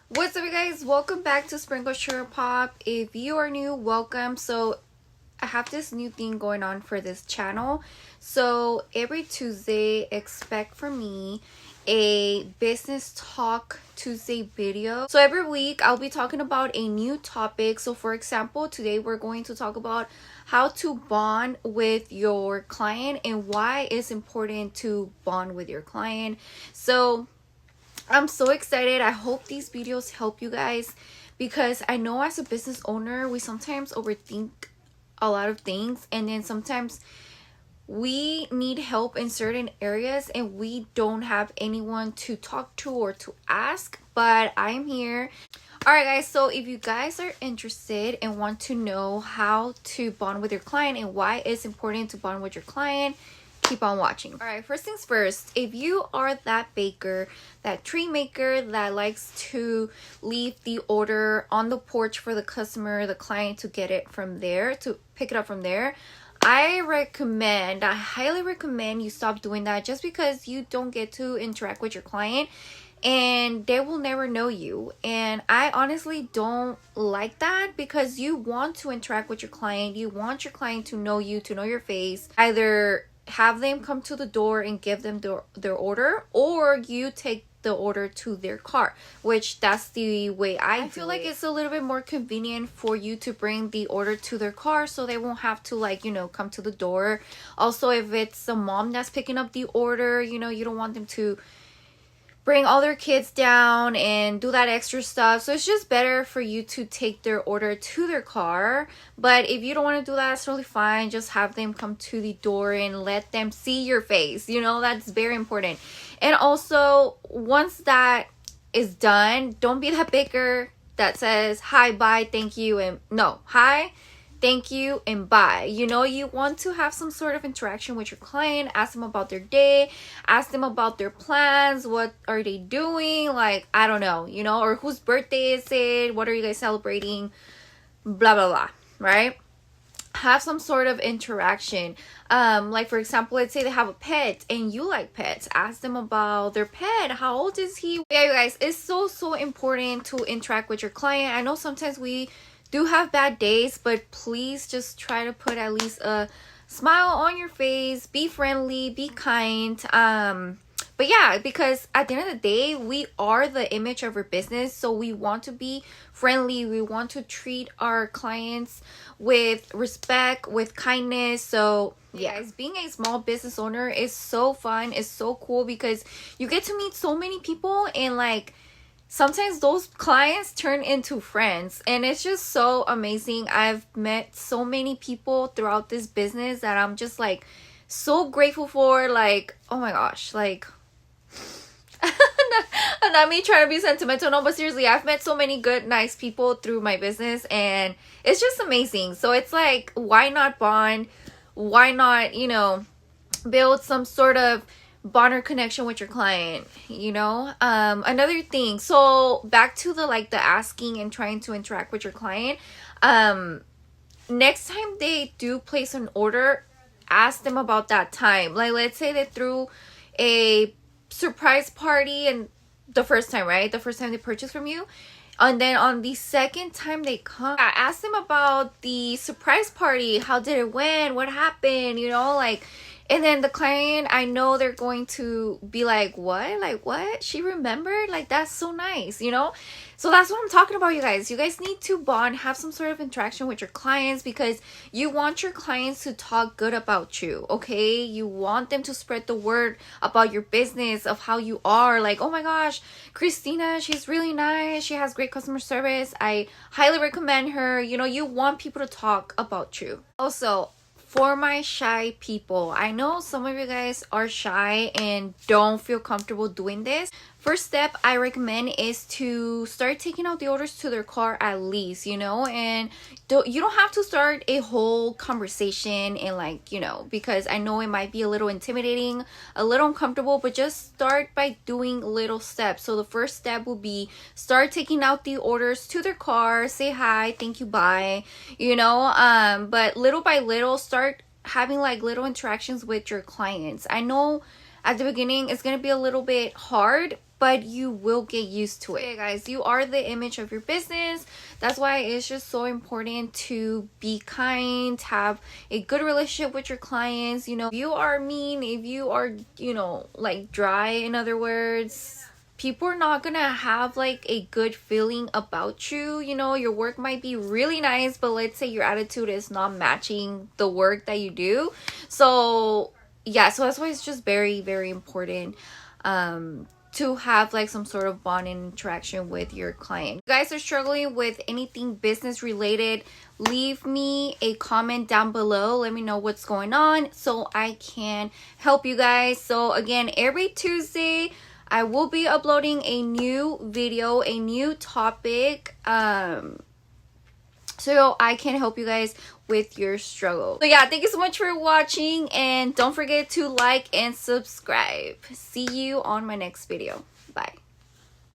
What's up, you guys? Welcome back to Sprinkle Sugar Pop. If you are new, welcome. So I have this new thing going on for this channel. So every Tuesday, expect from me a business talk Tuesday video. So every week I'll be talking about a new topic. So for example, today we're going to talk about how to bond with your client and why it's important to bond with your client. So I'm so excited. I hope these videos help you guys, because I know as a business owner, we sometimes overthink a lot of things, and then sometimes we need help in certain areas and we don't have anyone to talk to or to ask, but I'm here. Alright guys, so if you guys are interested and want to know how to bond with your client and why it's important to bond with your client, keep on watching. All right, first things first, if you are that baker, that tree maker that likes to leave the order on the porch for the customer, the client, to get it from there, to pick it up from there, I highly recommend you stop doing that, just because you don't get to interact with your client and they will never know you. And I honestly don't like that, because you want to interact with your client. You want your client to know you, to know your face. Either have them come to the door and give them their order, or you take the order to their car, which that's the way I feel like it's a little bit more convenient for you to bring the order to their car, so they won't have to come to the door. Also, if it's a mom that's picking up the order, you don't want them to bring all their kids down and do that extra stuff. So it's just better for you to take their order to their car. But if you don't want to do that, it's totally fine. Just have them come to the door and let them see your face. That's very important. And also, once that is done, don't be that baker that says hi, bye, thank you, and no, hi, thank you, and bye. You want to have some sort of interaction with your client. Ask them about their day, ask them about their plans, what are they doing, like, I don't know, or whose birthday is it, what are you guys celebrating, blah blah blah, right? Have some sort of interaction. Like for example, let's say they have a pet and you like pets, ask them about their pet. How old is he? Yeah, you guys, it's so important to interact with your client. I know sometimes we do have bad days, but please just try to put at least a smile on your face. Be friendly, be kind. But yeah, because at the end of the day, we are the image of our business, so we want to be friendly. We want to treat our clients with respect, with kindness. So yeah, guys, being a small business owner is so fun. It's so cool, because you get to meet so many people, and sometimes those clients turn into friends, and it's just so amazing. I've met so many people throughout this business that I'm just so grateful for. Oh my gosh, not me trying to be sentimental, no, but seriously, I've met so many good, nice people through my business, and it's just amazing. So it's why not bond? Why not, build some sort of bond or connection with your client? Another thing, so back to the asking and trying to interact with your client. Next time they do place an order, ask them about that time. Let's say they threw a surprise party and the first time they purchase from you, and then on the second time they come, ask them about the surprise party. How did it went? What happened? And then the client, I know they're going to be what? She remembered? That's so nice, So that's what I'm talking about, you guys. You guys need to bond, have some sort of interaction with your clients, because you want your clients to talk good about you, okay? You want them to spread the word about your business, of how you are. Oh my gosh, Christina, she's really nice. She has great customer service. I highly recommend her. You want people to talk about you. Also, for my shy people, I know some of you guys are shy and don't feel comfortable doing this. First step I recommend is to start taking out the orders to their car at least, and you don't have to start a whole conversation and because I know it might be a little intimidating, a little uncomfortable, but just start by doing little steps. So the first step will be start taking out the orders to their car, say hi, thank you, bye, but little by little start having little interactions with your clients. I know At the beginning, it's going to be a little bit hard, but you will get used to it. Okay, guys, you are the image of your business. That's why it's just so important to be kind, have a good relationship with your clients. You know, if you are mean, if you are, you know, like dry, in other words, people are not gonna have like a good feeling about you. You know, your work might be really nice, but let's say your attitude is not matching the work that you do. So yeah, so that's why it's just very, very important to have like some sort of bond and interaction with your client. If you guys are struggling with anything business related, leave me a comment down below. Let me know what's going on so I can help you guys. So again, every Tuesday I will be uploading a new video, a new topic, so I can help you guys with your struggle. So yeah, thank you so much for watching, and don't forget to like and subscribe. See you on my next video. Bye.